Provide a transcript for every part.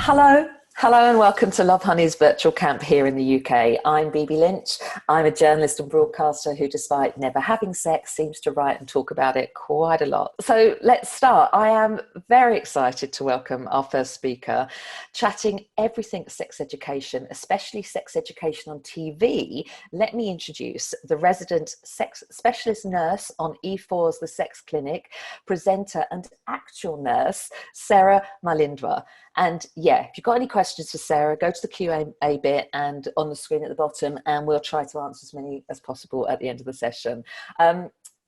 Hello, hello, and welcome to Lovehoney's virtual camp here in the UK. I'm Bibi Lynch. I'm a journalist and broadcaster who, despite never having sex, seems to write and talk about it quite a lot. So let's start. I am very excited to welcome our first speaker, chatting everything sex education, especially sex education on TV. Let me introduce the resident sex specialist nurse on E4's The Sex Clinic, presenter and actual nurse, Sarah Malindwa. And yeah, if you've got any questions for Sarah, go to the Q&A bit and on the screen at the bottom, and we'll try to answer as many as possible at the end of the session.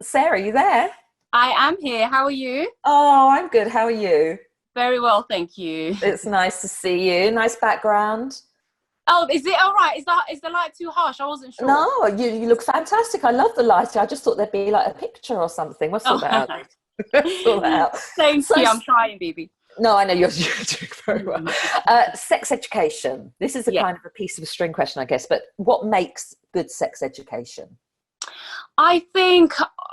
Sarah, you there? I am here. How are you? Oh, I'm good. How are you? Very well, thank you. It's nice to see you. Nice background. Oh, is it all right? Is the light too harsh? I wasn't sure. No, you look fantastic. I love the lighting. I just thought there'd be like a picture or something. We'll sort that out. Sort that out. Thank you. I'm trying, Bibi. No, I know you're doing very well. Sex education. This is a kind of a piece of a string question, I guess, but what makes good sex education? I think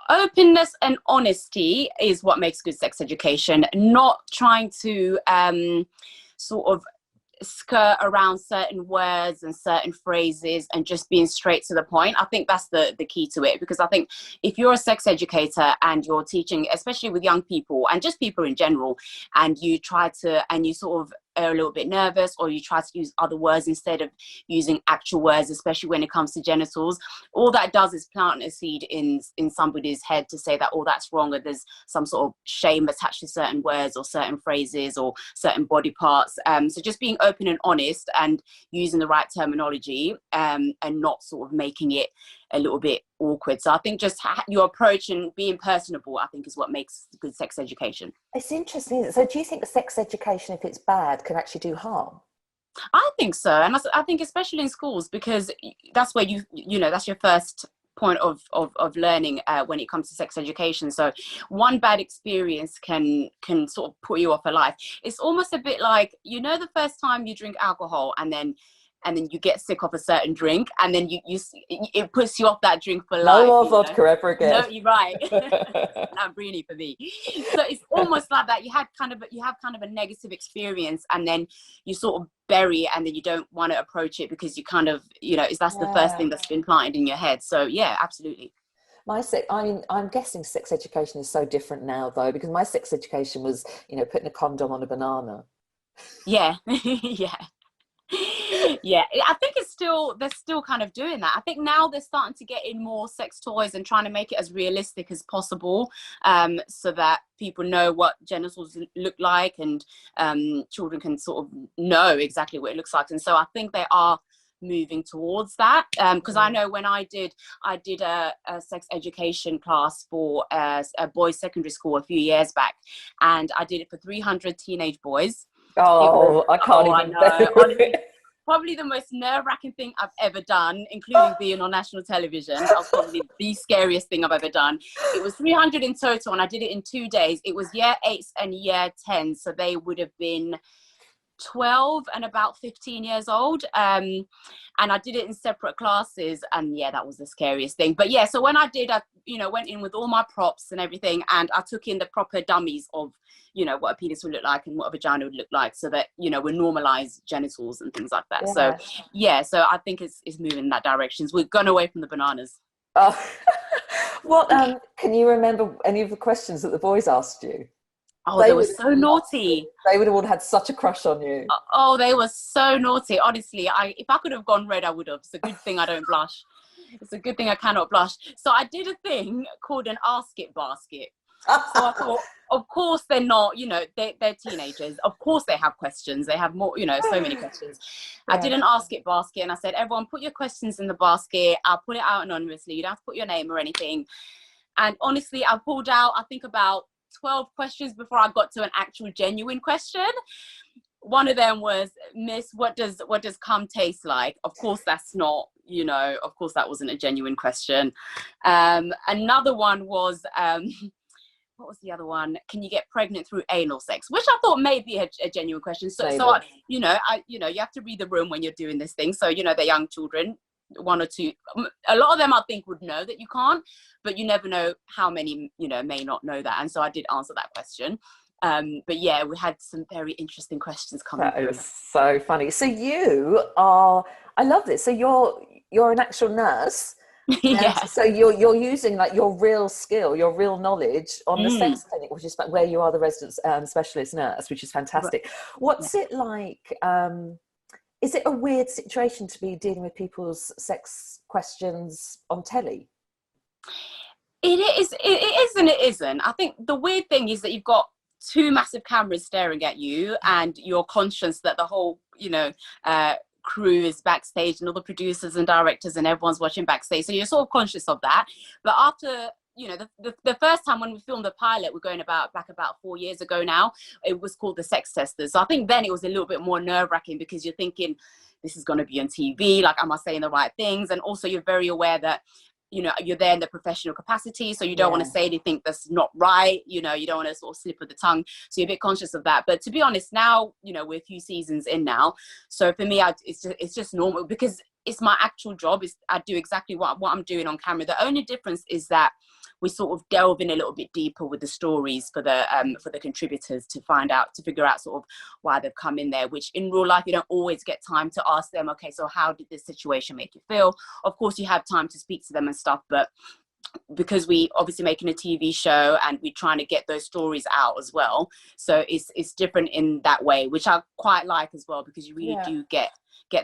openness and honesty is what makes good sex education, not trying to sort of skirt around certain words and certain phrases and just being straight to the point. I think that's the key to it, because I think if you're a sex educator and you're teaching, especially with young people and just people in general, and you sort of are a little bit nervous, or you try to use other words instead of using actual words, especially when it comes to genitals, all that does is plant a seed in somebody's head to say that, oh, that's wrong, or there's some sort of shame attached to certain words or certain phrases or certain body parts. So just being open and honest and using the right terminology, and not sort of making it a little bit awkward. So I think just your approach and being personable, I think, is what makes good sex education. It's interesting. So do you think the sex education, if it's bad, can actually do harm? I think so. And I think especially in schools, because that's where that's your first point of learning when it comes to sex education. So one bad experience can sort of put you off for life. It's almost a bit like, the first time you drink alcohol and then you get sick of a certain drink, and then it puts you off that drink for life. No more vodka ever again. No, you're right. Not really for me. So it's almost like that. You have kind of a negative experience, and then you sort of bury it, and then you don't want to approach it because you kind of, that's the first thing that's been planted in your head. So yeah, absolutely. I'm guessing sex education is so different now, though, because my sex education was, putting a condom on a banana. Yeah. Yeah. Yeah, I think they're still kind of doing that. I think now they're starting to get in more sex toys and trying to make it as realistic as possible, so that people know what genitals look like, and children can sort of know exactly what it looks like. And so I think they are moving towards that, because I know when I did a sex education class for a boys' secondary school a few years back, and I did it for 300 teenage boys. I can't even. I know. Honestly, probably the most nerve-wracking thing I've ever done, including being on national television. That was probably the scariest thing I've ever done. It was 300 in total, and I did it in 2 days. It was year 8s and year 10s, so they would have been 12 and about 15 years old, and I did it in separate classes, and yeah, that was the scariest thing. But yeah, so when I did, I went in with all my props and everything, and I took in the proper dummies of what a penis would look like and what a vagina would look like, so that we normalize genitals and things like that. So so I think it's moving in that direction. We've gone away from the bananas. What can you remember any of the questions that the boys asked you? Oh, they were so naughty. They would have all had such a crush on you. Oh, they were so naughty. Honestly, if I could have gone red, I would have. It's a good thing I don't blush. It's a good thing I cannot blush. So I did a thing called an Ask It basket. So I thought, of course they're not, they're teenagers. Of course they have questions. They have more, so many questions. Yeah. I did an Ask It basket, and I said, everyone put your questions in the basket. I'll put it out anonymously. You don't have to put your name or anything. And honestly, I pulled out, I think, about 12 questions before I got to an actual genuine question. One of them was, Miss, what does cum taste like? Of course that's not, of course that wasn't a genuine question. Another one was, what was the other one? Can you get pregnant through anal sex? Which I thought may be a genuine question. So you have to read the room when you're doing this thing. So they're young children. One or two, a lot of them I think would know that you can't, but you never know how many may not know that. And so I did answer that question. But yeah, we had some very interesting questions coming That through. is so funny. So you are, I love this. So you're an actual nurse. And Yeah. so you're using like your real skill, your real knowledge on the Mm. sex clinic, which is where you are the resident specialist nurse, which is fantastic. Yeah. What's it like? Is it a weird situation to be dealing with people's sex questions on telly? It is and it isn't. I think the weird thing is that you've got two massive cameras staring at you, and you're conscious that the whole, crew is backstage, and all the producers and directors and everyone's watching backstage. So you're sort of conscious of that. But after, the first time when we filmed the pilot, we're going back about 4 years ago now, it was called The Sex Testers. So I think then it was a little bit more nerve-wracking, because you're thinking, this is going to be on TV, like, am I saying the right things? And also you're very aware that, you're there in the professional capacity, so you don't want to say anything that's not right, you don't want to sort of slip of the tongue, so you're a bit conscious of that. But to be honest, now, we're a few seasons in now, so for me, it's just normal, because it's my actual job. I do exactly what I'm doing on camera. The only difference is that we sort of delve in a little bit deeper with the stories for the contributors to figure out sort of why they've come in there, which in real life you don't always get time to ask them, okay, so how did this situation make you feel? Of course you have time to speak to them and stuff, but because we obviously making a TV show and we're trying to get those stories out as well, so it's different in that way, which I quite like as well, because you really do get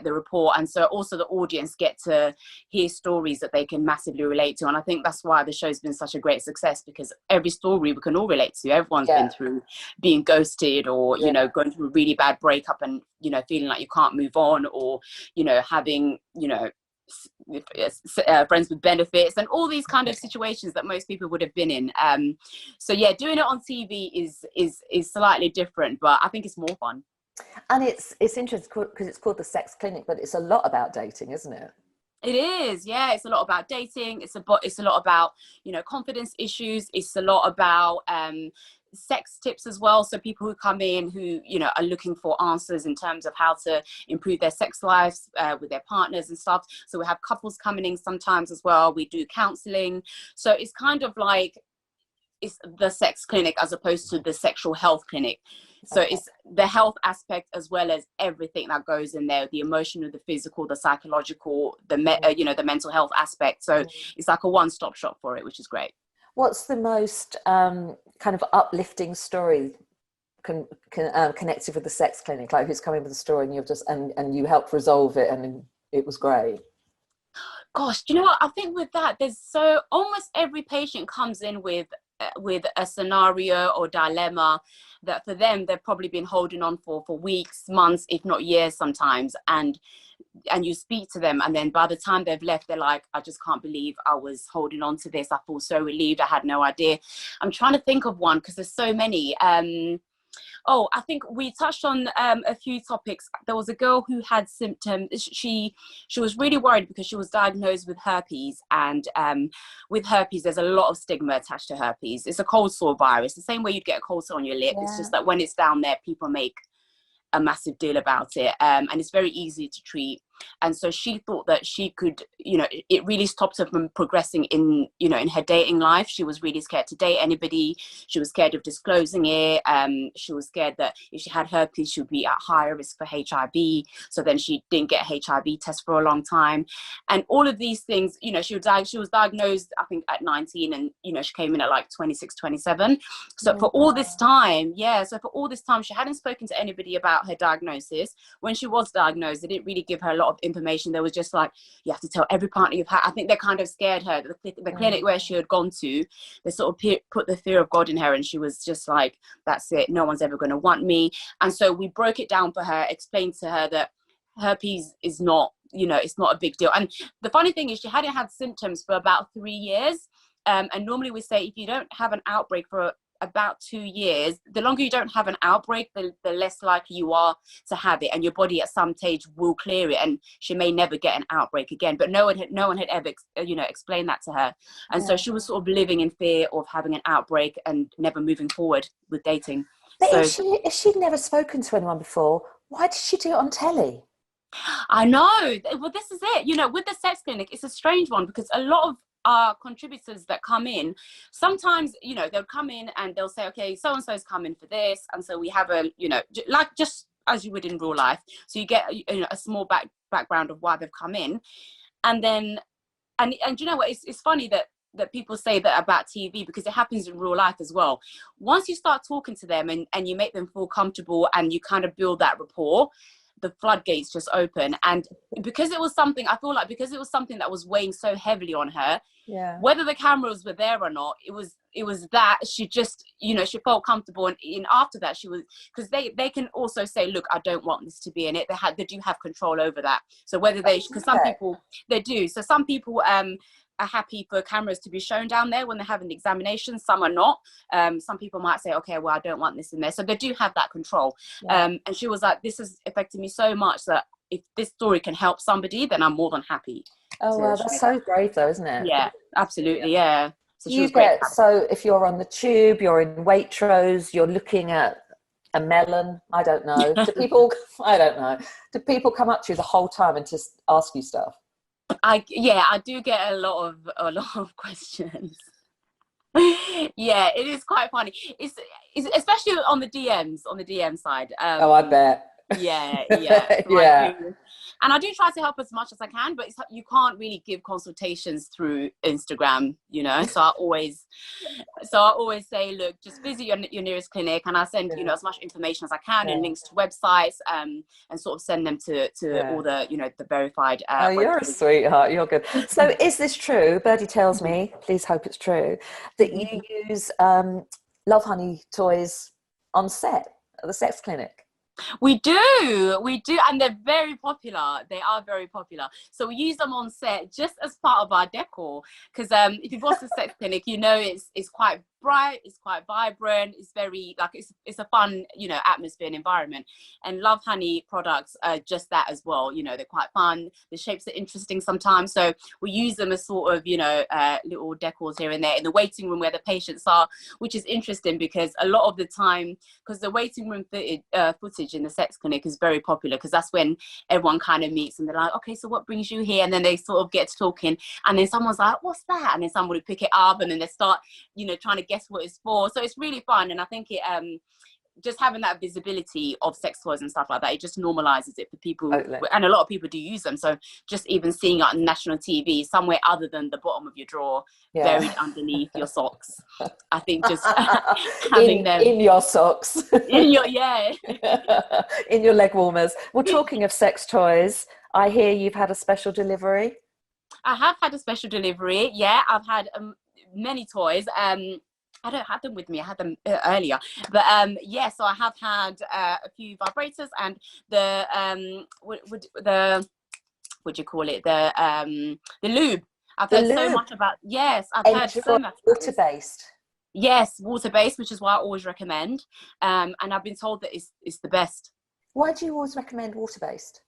the report, and so also the audience get to hear stories that they can massively relate to. And I think that's why the show's been such a great success, because every story we can all relate to. Everyone's been through being ghosted, or going through a really bad breakup and feeling like you can't move on, or having friends with benefits, and all these kind of situations that most people would have been in. So yeah, doing it on TV is slightly different, but I think it's more fun. And it's interesting because it's called The Sex Clinic, but it's a lot about dating, isn't it? It is, yeah. It's a lot about dating. It's a lot about confidence issues. It's a lot about sex tips as well. So people who come in who are looking for answers in terms of how to improve their sex lives with their partners and stuff. So we have couples coming in sometimes as well. We do counselling. So it's kind of like it's the sex clinic as opposed to the sexual health clinic. So it's the health aspect as well as everything that goes in there, the emotional, the physical, the psychological, the mental health aspect. So it's like a one-stop shop for it, which is great. What's the most kind of uplifting story connected with the sex clinic? Like, who's coming with a story and you've just and you helped resolve it and it was great? Gosh, do you know what? I think with that, so almost every patient comes in with a scenario or dilemma that for them they've probably been holding on for weeks, months, if not years sometimes, and you speak to them, and then by the time they've left, they're like, I just can't believe I was holding on to this. I feel so relieved. I had no idea. I'm trying to think of one because there's so many. I think we touched on a few topics. There was a girl who had symptoms. She was really worried because she was diagnosed with herpes, and with herpes, there's a lot of stigma attached to herpes. It's a cold sore virus, the same way you'd get a cold sore on your lip. It's just that when it's down there, people make a massive deal about it, and it's very easy to treat. And so she thought that she could, it really stopped her from progressing in her dating life. She was really scared to date anybody. She was scared of disclosing it. She was scared that if she had herpes, she would be at higher risk for HIV. So then she didn't get a HIV test for a long time. And all of these things, she was diagnosed, I think, at 19, and, she came in at like 26, 27. So for all this time, she hadn't spoken to anybody about her diagnosis. When she was diagnosed, they didn't really give her a lot of information. There was just like, you have to tell every partner you've had. I think they kind of scared her. The clinic where she had gone to, they sort of put the fear of God in her, and she was just like, that's it, no one's ever going to want me. And so we broke it down for her, explained to her that herpes is not, it's not a big deal. And the funny thing is, she hadn't had symptoms for about 3 years, and normally we say if you don't have an outbreak for about 2 years, the longer you don't have an outbreak, the less likely you are to have it, and your body at some stage will clear it, and she may never get an outbreak again. But no one had ever explained that to her, and so she was sort of living in fear of having an outbreak and never moving forward with dating. But if she'd never spoken to anyone before, why did she do it on telly? I know. Well, this is it. With the sex clinic, it's a strange one, because a lot of our contributors that come in, sometimes, you know, they'll come in and they'll say, okay, so and so's coming for this, and so we have a, you know, like just as you would in real life, so you get, you know, a small background of why they've come in. And then and you know what, it's funny that people say that about TV, because it happens in real life as well. Once you start talking to them and you make them feel comfortable and you kind of build that rapport, the floodgates just open. And because it was something, I feel like because it was something that was weighing so heavily on her, whether the cameras were there or not, it was that she just, you know, she felt comfortable. And after that, she was, because they can also say, look, I don't want this to be in it. They do have control over that. So whether they, because some people, they do. So some people are happy for cameras to be shown down there when they're having the examination. Some are not. Some people might say, okay, well, I don't want this in there. So they do have that control. And she was like, this has affected me so much that if this story can help somebody, then I'm more than happy. Oh, well, that's so brave though, isn't it? Yeah, absolutely. Yeah. So you get, so if you're on the tube, you're in Waitrose, you're looking at a melon, I don't know. Do people, I don't know. Do people come up to you the whole time and just ask you stuff? I do get a lot of questions. Yeah, it is quite funny. It's especially on the DM side. Oh, I bet. Yeah. Yeah. And I do try to help as much as I can, but you can't really give consultations through Instagram, you know. So I always say, look, just visit your nearest clinic, and I send you know, as much information as I can and links to websites, and sort of send them to all the, you know, the verified. Oh, you're a sweetheart. You're good. So is this true? Birdie tells me, please hope it's true, that you use Lovehoney toys on set at the sex clinic? We do, and they're very popular. They are very popular. So we use them on set just as part of our decor, because if you've watched the sex clinic, you know it's quite bright, it's quite vibrant, it's very, like, it's a fun, you know, atmosphere and environment. And Lovehoney products are just that as well. You know, they're quite fun, the shapes are interesting sometimes, so we use them as sort of, you know, little decors here and there in the waiting room where the patients are, which is interesting because a lot of the time, because the waiting room footage in the sex clinic is very popular, because that's when everyone kind of meets and they're like, okay, so what brings you here? And then they sort of get to talking, and then someone's like, what's that? And then somebody pick it up, and then they start, you know, trying to guess what it's for. So it's really fun, and I think it just having that visibility of sex toys and stuff like that, it just normalizes it for people. Totally. And a lot of people do use them, so just even seeing it on national TV somewhere other than the bottom of your drawer, buried underneath your socks, I think just having them in your socks, in your in your leg warmers. Well, talking of sex toys, I hear you've had a special delivery. I have had a special delivery. Yeah, I've had many toys. I don't have them with me. I had them earlier, but so I have had a few vibrators and the what do you call it? The lube. I've heard so much about. Yes, I've heard so much. Water-based. Yes, water-based, which is what I always recommend. And I've been told that it's the best. Why do you always recommend water-based?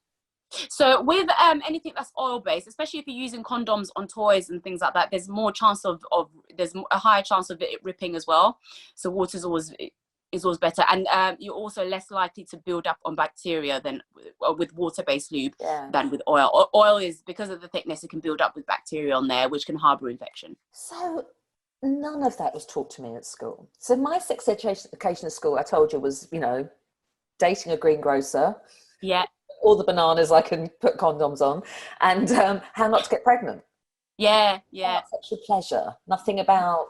So with anything that's oil-based, especially if you're using condoms on toys and things like that, there's more chance of there's a higher chance of it ripping as well. So water is always better, and you're also less likely to build up on bacteria than with water-based lube than with oil. Oil is, because of the thickness, it can build up with bacteria on there, which can harbour infection. So none of that was taught to me at school. So my sex education at school, I told you, was, you know, dating a greengrocer. Yeah. All the bananas I can put condoms on, and how not to get pregnant. Yeah. Sexual pleasure, nothing about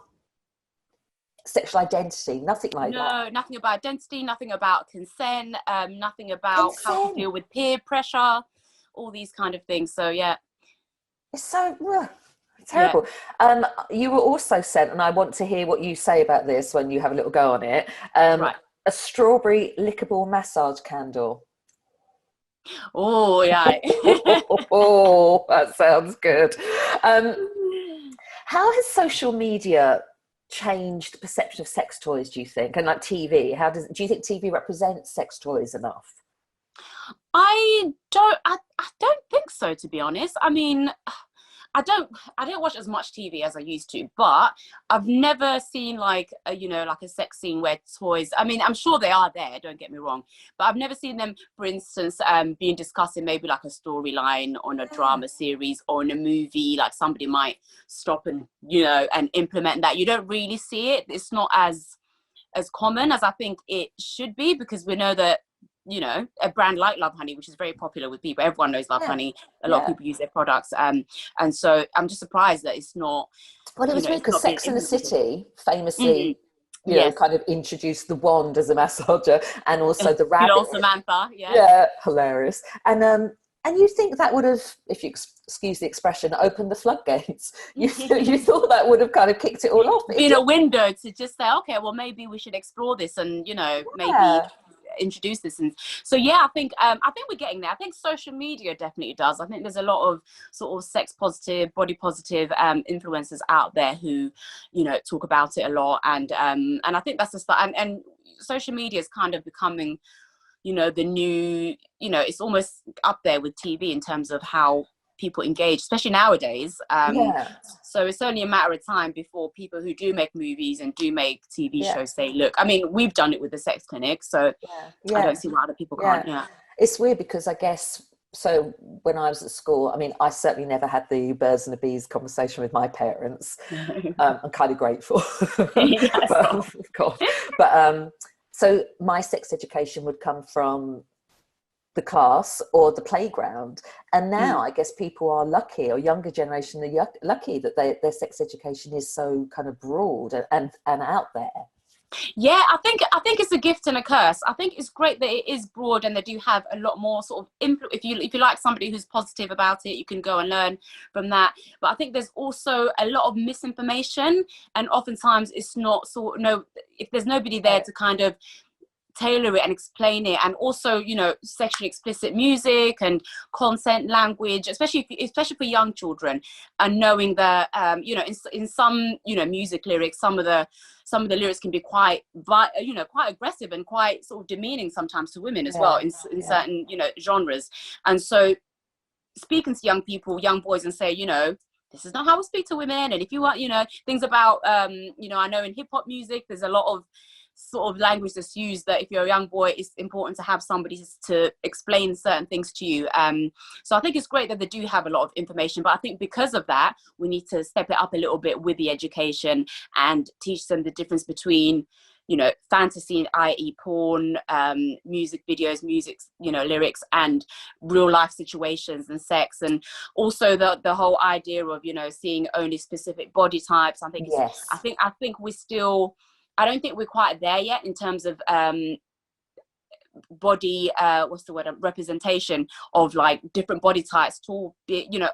sexual identity, nothing like that. No, nothing about identity, nothing about consent, nothing about how to deal with peer pressure, all these kind of things. So yeah. It's so terrible. Yeah. You were also sent, and I want to hear what you say about this when you have a little go on it, a strawberry lickable massage candle. Oh yeah. Oh, that sounds good. How has social media changed the perception of sex toys, do you think? And like TV, do you think TV represents sex toys enough? I don't think so, to be honest. I mean, I don't watch as much TV as I used to, but I've never seen like like a sex scene where toys. I mean, I'm sure they are there. Don't get me wrong, but I've never seen them, for instance, being discussed in maybe like a storyline on a drama series or in a movie. Like somebody might stop and and implement that. You don't really see it. It's not as common as I think it should be, because we know that a brand like Lovehoney, which is very popular with people, everyone knows Lovehoney. A lot of people use their products, and so I'm just surprised that it's not. Well, it was weird because Sex and the City famously yes, kind of introduced the wand as a massager, and also the rabbit. Good old Samantha, yeah, hilarious. And you think that would have, if you excuse the expression, opened the floodgates? You thought that would have kind of kicked it all off? Been a window to just say, okay, well, maybe we should explore this, and maybe introduce this. And so I think we're getting there. I think social media definitely does. I think there's a lot of sort of sex positive, body positive influencers out there who talk about it a lot, and I think that's the start. And social media is kind of becoming the new, it's almost up there with TV in terms of how people engage, especially nowadays. So it's only a matter of time before people who do make movies and do make TV shows say, look, I mean, we've done it with the sex clinic, so I don't see why other people can't. It's weird because I guess, so when I was at school, I mean, I certainly never had the birds and the bees conversation with my parents. I'm kind of grateful. But so my sex education would come from the class or the playground, and now I guess people are lucky, or younger generation are lucky that their sex education is so kind of broad and out there. I think it's a gift and a curse. I think it's great that it is broad, and they do have a lot more sort of if you like somebody who's positive about it, you can go and learn from that. But I think there's also a lot of misinformation, and oftentimes it's not if there's nobody there to kind of tailor it and explain it, and also sexually explicit music and content, language, especially for young children, and knowing that in some music lyrics, some of the lyrics can be quite aggressive and quite sort of demeaning sometimes to women as well in certain genres. And so speaking to young boys and say, this is not how we speak to women, and if you want things about I know in hip hop music there's a lot of sort of language that's used that if you're a young boy, it's important to have somebody to explain certain things to you. So I think it's great that they do have a lot of information, but I think because of that, we need to step it up a little bit with the education and teach them the difference between fantasy, i.e. porn, music videos, lyrics, and real life situations and sex, and also the whole idea of seeing only specific body types. I think I think we're still, I don't think we're quite there yet in terms of body representation of like different body types, tall,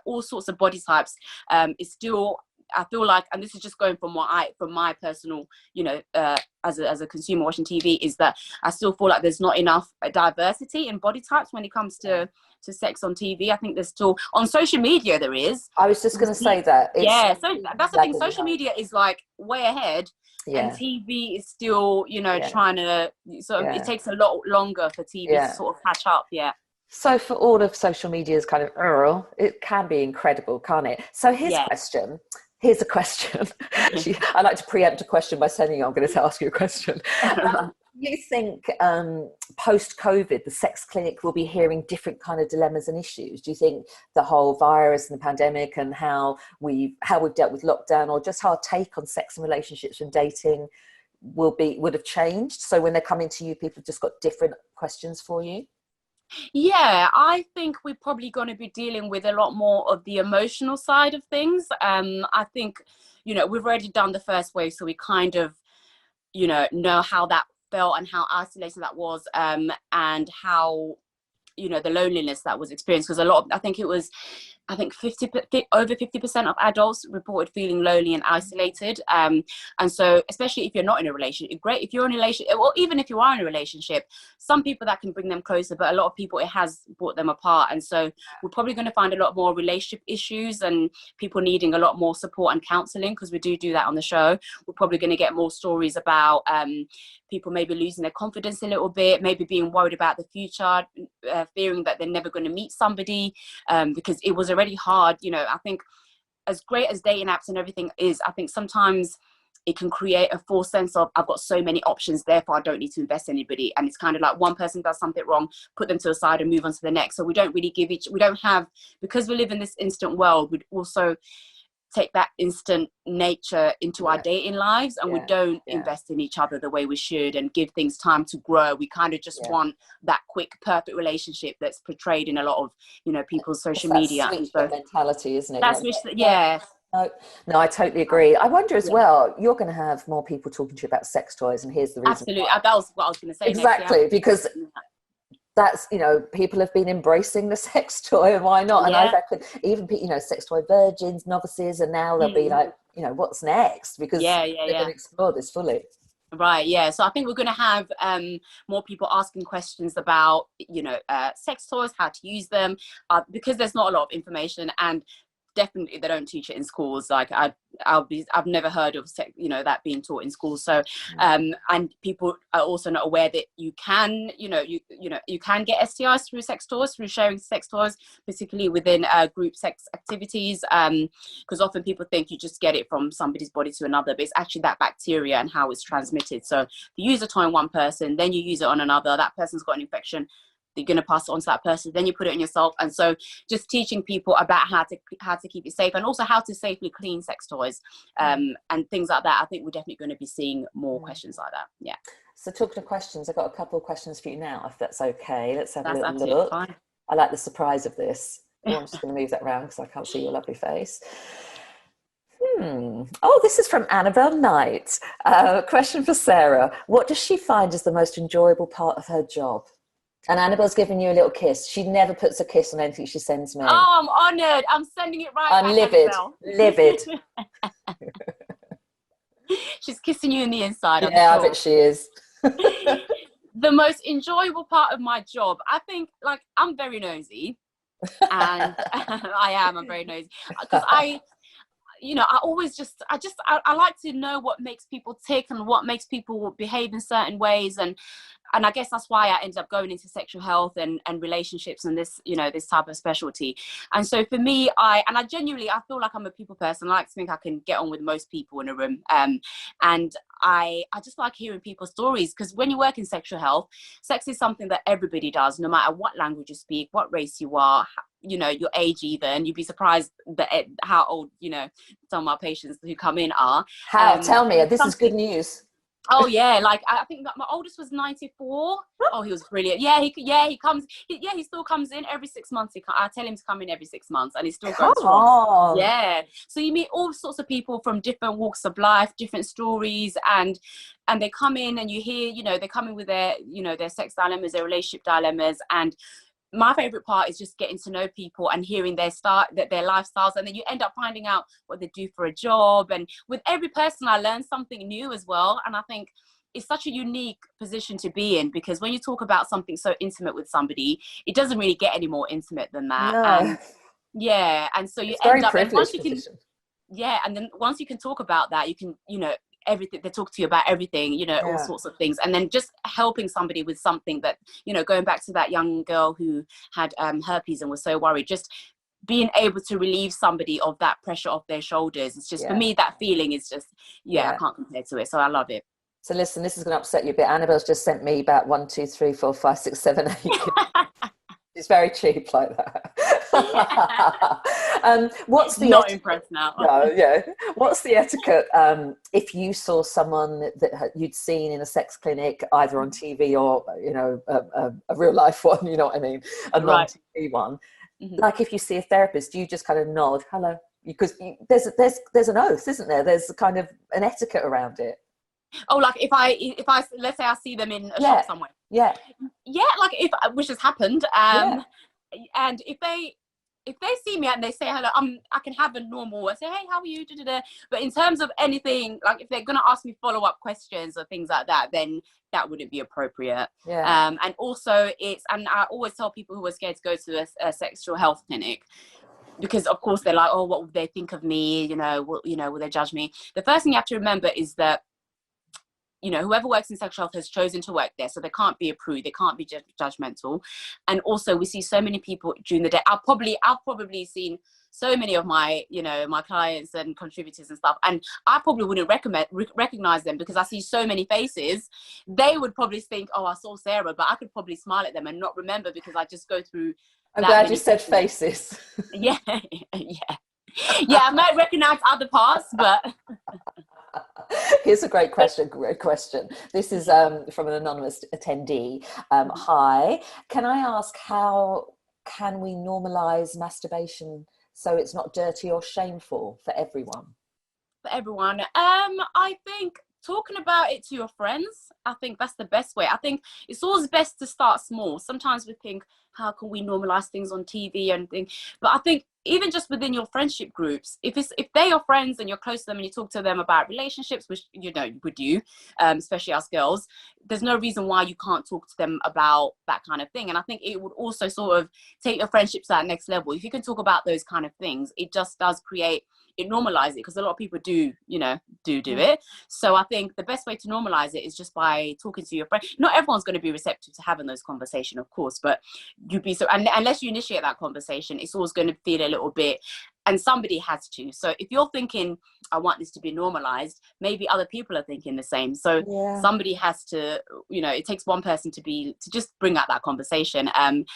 all sorts of body types. It's still, I feel like, and this is just going from my personal as a consumer watching TV, is that I still feel like there's not enough diversity in body types when it comes to sex on TV. I think there's still, on social media there is. I was just going to say that. So that's the thing. Social media is like way ahead. And TV is still, trying to, it takes a lot longer for TV to sort of catch up. So for all of social media's kind of it can be incredible, can't it? So here's a question. I like to preempt a question by saying I'm going to ask you a question. You think post-COVID, the sex clinic will be hearing different kind of dilemmas and issues? Do you think the whole virus and the pandemic and how we've dealt with lockdown, or just our take on sex and relationships and dating would have changed? So when they're coming to you, people have just got different questions for you? I think we're probably going to be dealing with a lot more of the emotional side of things. I think, we've already done the first wave, so we kind of, know how that felt and how isolated that was, and how the loneliness that was experienced, because over 50% of adults reported feeling lonely and isolated, and so especially if you're not in a relationship, great if you're in a relationship, or even if you are in a relationship, some people that can bring them closer, but a lot of people it has brought them apart. And so we're probably going to find a lot more relationship issues and people needing a lot more support and counselling, because we do that on the show. We're probably going to get more stories about people maybe losing their confidence a little bit, maybe being worried about the future, fearing that they're never going to meet somebody, because it was already hard. I think as great as dating apps and everything is, I think sometimes it can create a false sense of, I've got so many options, therefore I don't need to invest in anybody. And it's kind of like one person does something wrong, put them to the side and move on to the next. So we don't really because we live in this instant world, we also take that instant nature into our dating lives, and we don't invest in each other the way we should and give things time to grow. We kind of just want that quick, perfect relationship that's portrayed in a lot of, people's social media. Sweet mentality, isn't it? That's No, I totally agree. I wonder as well, you're going to have more people talking to you about sex toys, and here's the reason. Absolutely. That was what I was going to say. Exactly, because that's, people have been embracing the sex toy, and why not? And I've actually, even, sex toy virgins, novices, and now they'll be like, what's next? Because they're going to explore this fully. Right, yeah. So I think we're going to have more people asking questions about, sex toys, how to use them, because there's not a lot of information, and definitely they don't teach it in schools. Like I've never heard of that being taught in schools. So and people are also not aware that you can you can get STIs through sex toys, through sharing sex toys, particularly within group sex activities, because often people think you just get it from somebody's body to another, but it's actually that bacteria and how it's transmitted. So if you use a toy on one person, then you use it on another, that person's got an infection, you're going to pass it on to that person, then you put it on yourself. And so just teaching people about how to keep it safe, and also how to safely clean sex toys, and things like that. I think we're definitely going to be seeing more questions like that. So talking of questions, I've got a couple of questions for you now, if that's okay. Let's have a little look. Fine. I like the surprise of this. I'm just going to move that around because I can't see your lovely face. Oh, this is from Annabelle Knight. Question for Sarah. What does she find is the most enjoyable part of her job? And Annabelle's giving you a little kiss. She never puts a kiss on anything she sends me. Oh, I'm honoured. I'm sending it right back. I'm livid. Livid. She's kissing you in the inside. Yeah, I bet she is. The most enjoyable part of my job, I think, I'm very nosy. And I'm very nosy. Because I always I like to know what makes people tick and what makes people behave in certain ways. And I guess that's why I ended up going into sexual health and relationships and this, this type of specialty. And so for me, I genuinely, I feel like I'm a people person. I like to think I can get on with most people in a room. And I just like hearing people's stories, because when you work in sexual health, sex is something that everybody does, no matter what language you speak, what race you are, your age even. You'd be surprised how old, some of my patients who come in are. Tell me, this is good news. Oh yeah, I think that my oldest was 94. Oh, he was brilliant. He comes. He still comes in every 6 months. I tell him to come in every 6 months, and he still goes strong. Yeah. So you meet all sorts of people from different walks of life, different stories, and they come in, and you hear, they come in with their, their sex dilemmas, their relationship dilemmas, and my favorite part is just getting to know people and hearing their lifestyles, and then you end up finding out what they do for a job. And with every person, I learn something new as well. And I think it's such a unique position to be in, because when you talk about something so intimate with somebody, it doesn't really get any more intimate than that. No. And so you end up, and then once you can talk about that, you can, everything, they talk to you about everything, all sorts of things. And then just helping somebody with something that, going back to that young girl who had herpes and was so worried, just being able to relieve somebody of that pressure off their shoulders. It's just, for me, that feeling is just, I can't compare to it. So I love it. So listen, this is going to upset you a bit. Annabelle's just sent me about 1, 2, 3, 4, 5, 6, 7, 8. It's very cheap like that. What's the not impressed now? No, what's the etiquette if you saw someone that you'd seen in a sex clinic, either on TV or a real life one, you know what I mean, a non-TV one? Like if you see a therapist, do you just kind of nod hello? Because there's an oath, isn't there? There's kind of an etiquette around it. Oh, like if I let's say I see them in a shop somewhere. Like which has happened. And if they see me and they say hello, I can have a normal, I say, hey, how are you? Da-da-da. But in terms of anything, like if they're gonna ask me follow-up questions or things like that, then that wouldn't be appropriate. And also and I always tell people who are scared to go to a sexual health clinic, because of course they're like, oh, what would they think of me? Will they judge me? The first thing you have to remember is that you know, whoever works in sexual health has chosen to work there, so they can't be a prude, they can't be judgmental. And also we see so many people during the day. I've probably seen so many of my, you know, my clients and contributors and stuff, and I probably wouldn't recognize them because I see so many faces. They would probably think, oh, I saw Sarah, but I could probably smile at them and not remember because I just go through. I'm glad you said faces. Yeah. Yeah, I might recognize other parts, but here's a great question. This is from an anonymous attendee. Hi, can I ask, how can we normalize masturbation so it's not dirty or shameful for everyone? I think talking about it to your friends, I think that's the best way. I think it's always best to start small. Sometimes we think, how can we normalize things on TV and things? But I think even just within your friendship groups, if they're your friends and you're close to them and you talk to them about relationships, which, you know, we do, especially us girls, there's no reason why you can't talk to them about that kind of thing. And I think it would also sort of take your friendships to that next level. If you can talk about those kind of things, it just does create, it normalize it, because a lot of people do it. So I think the best way to normalize it is just by talking to your friend. Not everyone's going to be receptive to having those conversations, of course, but you'd be unless you initiate that conversation, it's always going to feel a little bit, and somebody has to. So if you're thinking, I want this to be normalized, maybe other people are thinking the same. So somebody has to, you know, it takes one person to just bring out that conversation. And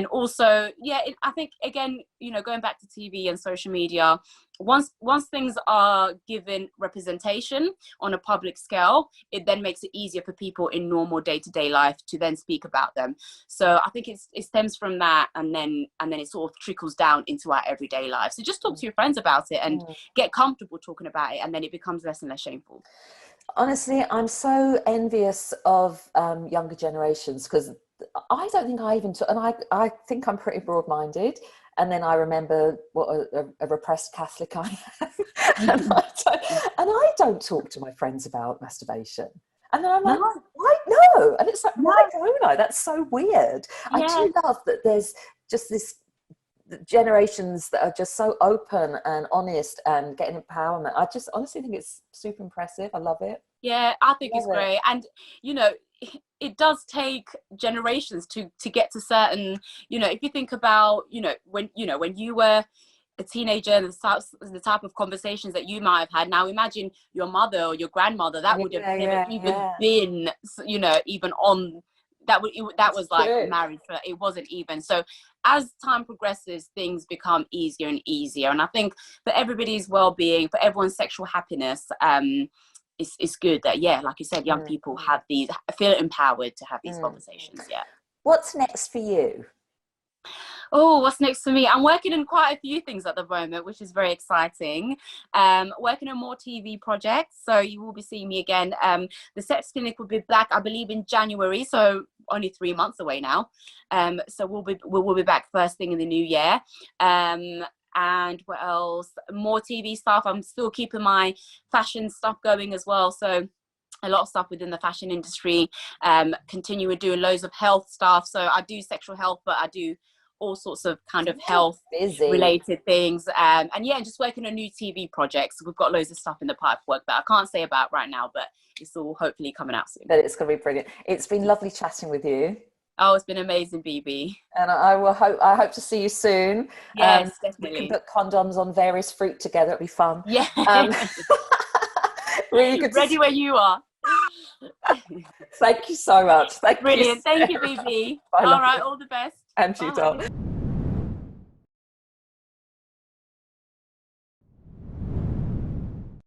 also, I think, again, you know, going back to TV and social media, once things are given representation on a public scale, it then makes it easier for people in normal day-to-day life to then speak about them. So I think it stems from that, and then it sort of trickles down into our everyday life. So just talk to your friends about it and get comfortable talking about it, and then it becomes less and less shameful. Honestly, I'm so envious of younger generations, because I don't think I even took, and I think I'm pretty broad-minded. And then I remember what a repressed Catholic I am. and I don't talk to my friends about masturbation. And then I'm like, why? No. And it's like, why don't I? That's so weird. Yeah. I do love that there's just this generations that are just so open and honest and getting empowerment. I just honestly think it's super impressive. I love it. Yeah, I think it's great. And, you know, it does take generations to get to certain, you know, if you think about, when you were a teenager and the type of conversations that you might have had. Now imagine your mother or your grandmother, that would have never even been, you know, even on that was like true. Married, but it wasn't even. So as time progresses, things become easier and easier. And I think for everybody's well-being, for everyone's sexual happiness, it's good that, like you said, young people feel empowered to have these conversations. Yeah. What's next for you? Oh, what's next for me? I'm working on quite a few things at the moment, which is very exciting. Working on more TV projects, so you will be seeing me again. The sex clinic will be back, I believe, in January, so only 3 months away now. So we'll be back first thing in the new year. And what else? More TV stuff. I'm still keeping my fashion stuff going as well. So a lot of stuff within the fashion industry. Continue doing loads of health stuff. So I do sexual health, but I do all sorts of kind of health related things. And just working on new TV projects. We've got loads of stuff in the pipework that I can't say about right now, but it's all hopefully coming out soon. But it's going to be brilliant. It's been lovely chatting with you. Oh, it's been amazing, BB. And I hope to see you soon. Yes, definitely. We can put condoms on various fruit together. It'll be fun. Yeah. Really good. Ready where you are. Thank you so much. Brilliant. Thank you, BB. All right, all the best. And you, darling.